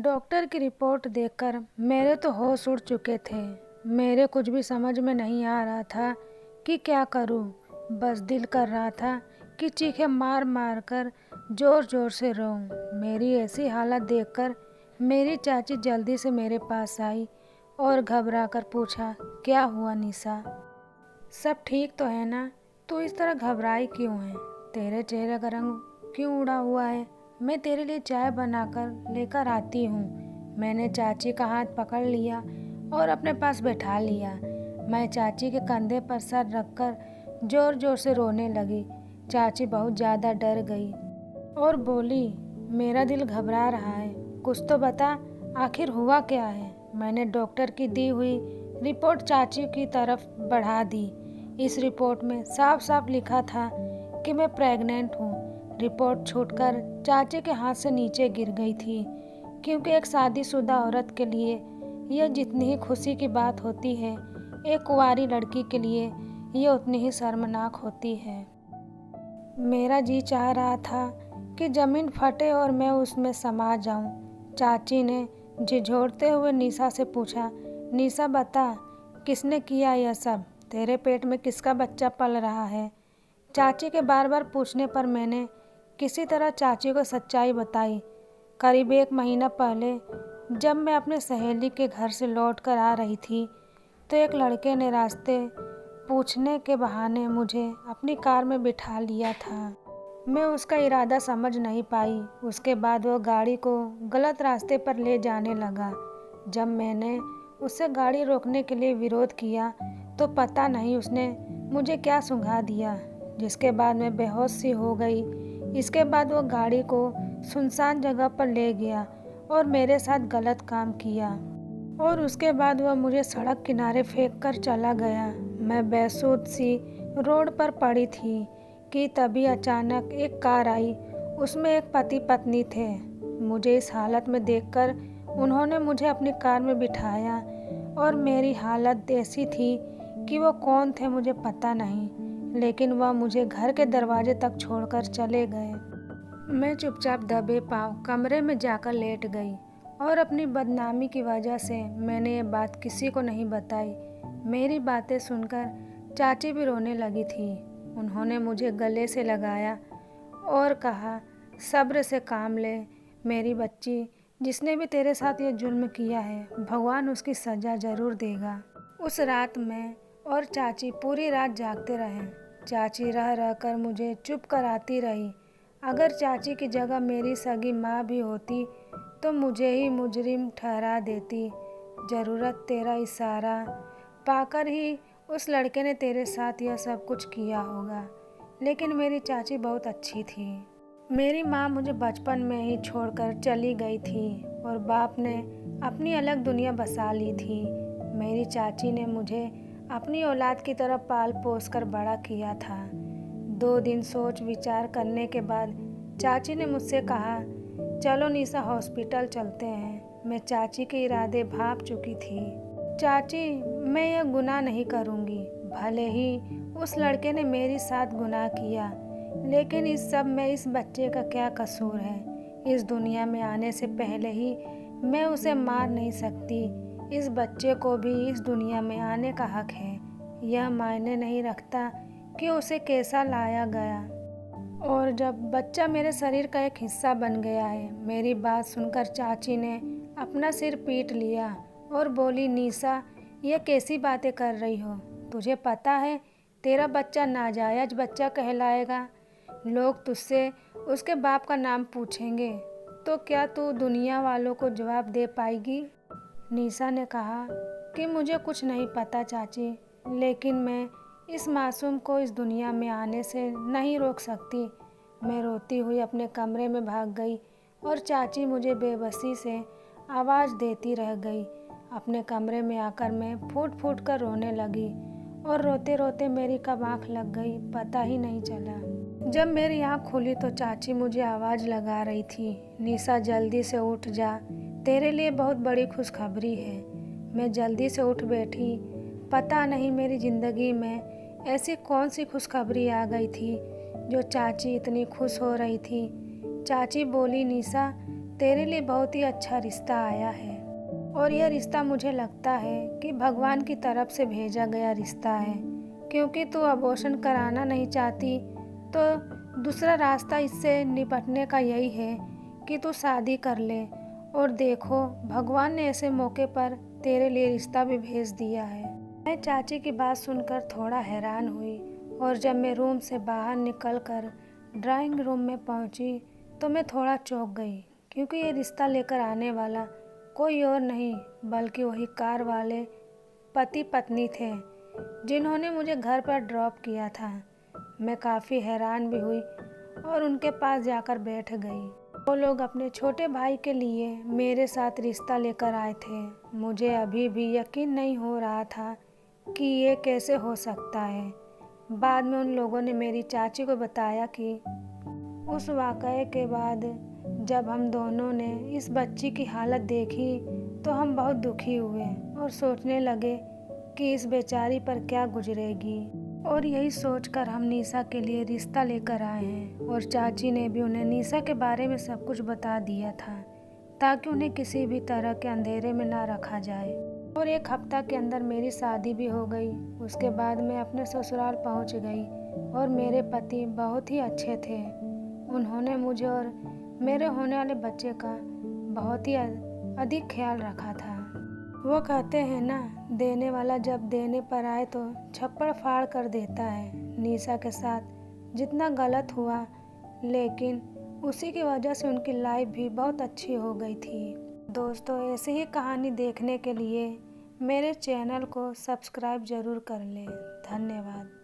Doctor की report देखकर मेरे तो होश उड़ चुके थे। मेरे कुछ भी समझ में नहीं आ रहा था कि क्या करूं। बस दिल कर रहा था कि चीखें मार मार कर ज़ोर ज़ोर से रोऊं। मेरी ऐसी हालत देखकर मेरी चाची जल्दी से मेरे पास आई और घबरा कर पूछा, क्या हुआ निशा? सब ठीक तो है ना? तू इस तरह घबराई क्यों है? तेरे चेहरे का रंग क्यों उड़ा हुआ है? मैं तेरे लिए चाय बनाकर लेकर आती हूँ। मैंने चाची का हाथ पकड़ लिया और अपने पास बैठा लिया। मैं चाची के कंधे पर सर रखकर ज़ोर ज़ोर से रोने लगी। चाची बहुत ज़्यादा डर गई और बोली, मेरा दिल घबरा रहा है, कुछ तो बता, आखिर हुआ क्या है? मैंने डॉक्टर की दी हुई रिपोर्ट चाची की तरफ बढ़ा दी। इस रिपोर्ट में साफ साफ लिखा था कि मैं प्रेग्नेंट हूँ। रिपोर्ट छूटकर चाची के हाथ से नीचे गिर गई थी, क्योंकि एक शादीशुदा औरत के लिए यह जितनी ही खुशी की बात होती है, एक कुंवारी लड़की के लिए यह उतनी ही शर्मनाक होती है। मेरा जी चाह रहा था कि ज़मीन फटे और मैं उसमें समा जाऊं। चाची ने झिझोड़ते हुए निशा से पूछा, निशा बता, किसने किया यह सब? तेरे पेट में किसका बच्चा पल रहा है? चाची के बार बार पूछने पर मैंने किसी तरह चाची को सच्चाई बताई। करीब 1 महीना पहले जब मैं अपनी सहेली के घर से लौट कर आ रही थी, तो एक लड़के ने रास्ते पूछने के बहाने मुझे अपनी कार में बिठा लिया था। मैं उसका इरादा समझ नहीं पाई। उसके बाद वो गाड़ी को गलत रास्ते पर ले जाने लगा। जब मैंने उससे गाड़ी रोकने के लिए विरोध किया तो पता नहीं उसने मुझे क्या सूंघा दिया, जिसके बाद मैं बेहोश सी हो गई। इसके बाद वो गाड़ी को सुनसान जगह पर ले गया और मेरे साथ गलत काम किया और उसके बाद वह मुझे सड़क किनारे फेंक कर चला गया। मैं बेसुध सी रोड पर पड़ी थी कि तभी अचानक एक कार आई। उसमें एक पति पत्नी थे। मुझे इस हालत में देखकर उन्होंने मुझे अपनी कार में बिठाया और मेरी हालत ऐसी थी कि वो कौन थे मुझे पता नहीं, लेकिन वह मुझे घर के दरवाजे तक छोड़कर चले गए। मैं चुपचाप दबे पाँव कमरे में जाकर लेट गई और अपनी बदनामी की वजह से मैंने ये बात किसी को नहीं बताई। मेरी बातें सुनकर चाची भी रोने लगी थी। उन्होंने मुझे गले से लगाया और कहा, सब्र से काम ले मेरी बच्ची, जिसने भी तेरे साथ ये जुल्म किया है, भगवान उसकी सज़ा ज़रूर देगा। उस रात मैं और चाची पूरी रात जागते रहे। चाची रह रह कर मुझे चुप कराती रही। अगर चाची की जगह मेरी सगी माँ भी होती तो मुझे ही मुजरिम ठहरा देती। ज़रूरत तेरा इशारा पाकर ही उस लड़के ने तेरे साथ यह सब कुछ किया होगा। लेकिन मेरी चाची बहुत अच्छी थी। मेरी माँ मुझे बचपन में ही छोड़कर चली गई थी और बाप ने अपनी अलग दुनिया बसा ली थी। मेरी चाची ने मुझे अपनी औलाद की तरह पाल पोस कर बड़ा किया था। 2 दिन सोच विचार करने के बाद चाची ने मुझसे कहा, चलो निशा हॉस्पिटल चलते हैं। मैं चाची के इरादे भांप चुकी थी। चाची, मैं यह गुनाह नहीं करूँगी। भले ही उस लड़के ने मेरे साथ गुनाह किया, लेकिन इस सब में इस बच्चे का क्या कसूर है? इस दुनिया में आने से पहले ही मैं उसे मार नहीं सकती। इस बच्चे को भी इस दुनिया में आने का हक है। यह मायने नहीं रखता कि उसे कैसा लाया गया। और जब बच्चा मेरे शरीर का एक हिस्सा बन गया है। मेरी बात सुनकर चाची ने अपना सिर पीट लिया और बोली, निशा, यह कैसी बातें कर रही हो? तुझे पता है तेरा बच्चा नाजायज बच्चा कहलाएगा। लोग तुझसे उसके बाप का नाम पूछेंगे तो क्या तू दुनिया वालों को जवाब दे पाएगी? निशा ने कहा कि मुझे कुछ नहीं पता चाची, लेकिन मैं इस मासूम को इस दुनिया में आने से नहीं रोक सकती। मैं रोती हुई अपने कमरे में भाग गई और चाची मुझे बेबसी से आवाज़ देती रह गई। अपने कमरे में आकर मैं फूट फूट कर रोने लगी और रोते रोते मेरी कब आँख लग गई पता ही नहीं चला। जब मेरी आँख खुली तो चाची मुझे आवाज़ लगा रही थी, निशा जल्दी से उठ जा, तेरे लिए बहुत बड़ी खुशखबरी है। मैं जल्दी से उठ बैठी। पता नहीं मेरी ज़िंदगी में ऐसी कौन सी खुशखबरी आ गई थी जो चाची इतनी खुश हो रही थी। चाची बोली, निशा, तेरे लिए बहुत ही अच्छा रिश्ता आया है और यह रिश्ता मुझे लगता है कि भगवान की तरफ से भेजा गया रिश्ता है, क्योंकि तू अबॉर्शन कराना नहीं चाहती तो दूसरा रास्ता इससे निपटने का यही है कि तू शादी कर ले। और देखो, भगवान ने ऐसे मौके पर तेरे लिए रिश्ता भी भेज दिया है। मैं चाची की बात सुनकर थोड़ा हैरान हुई और जब मैं रूम से बाहर निकलकर ड्राइंग रूम में पहुंची तो मैं थोड़ा चौंक गई, क्योंकि ये रिश्ता लेकर आने वाला कोई और नहीं बल्कि वही कार वाले पति पत्नी थे जिन्होंने मुझे घर पर ड्रॉप किया था। मैं काफ़ी हैरान भी हुई और उनके पास जाकर बैठ गई। वो लोग अपने छोटे भाई के लिए मेरे साथ रिश्ता लेकर आए थे। मुझे अभी भी यकीन नहीं हो रहा था कि ये कैसे हो सकता है। बाद में उन लोगों ने मेरी चाची को बताया कि उस वाक़ये के बाद जब हम दोनों ने इस बच्ची की हालत देखी तो हम बहुत दुखी हुए और सोचने लगे कि इस बेचारी पर क्या गुजरेगी। और यही सोचकर हम निशा के लिए रिश्ता लेकर आए हैं और चाची ने भी उन्हें निशा के बारे में सब कुछ बता दिया था ताकि उन्हें किसी भी तरह के अंधेरे में ना रखा जाए। और एक हफ्ता के अंदर मेरी शादी भी हो गई। उसके बाद मैं अपने ससुराल पहुंच गई और मेरे पति बहुत ही अच्छे थे। उन्होंने मुझे और मेरे होने वाले बच्चे का बहुत ही अधिक ख्याल रखा था। वो कहते हैं ना, देने वाला जब देने पर आए तो छप्पड़ फाड़ कर देता है। निशा के साथ जितना गलत हुआ, लेकिन उसी की वजह से उनकी लाइफ भी बहुत अच्छी हो गई थी। दोस्तों, ऐसी ही कहानी देखने के लिए मेरे चैनल को सब्सक्राइब ज़रूर कर लें। धन्यवाद।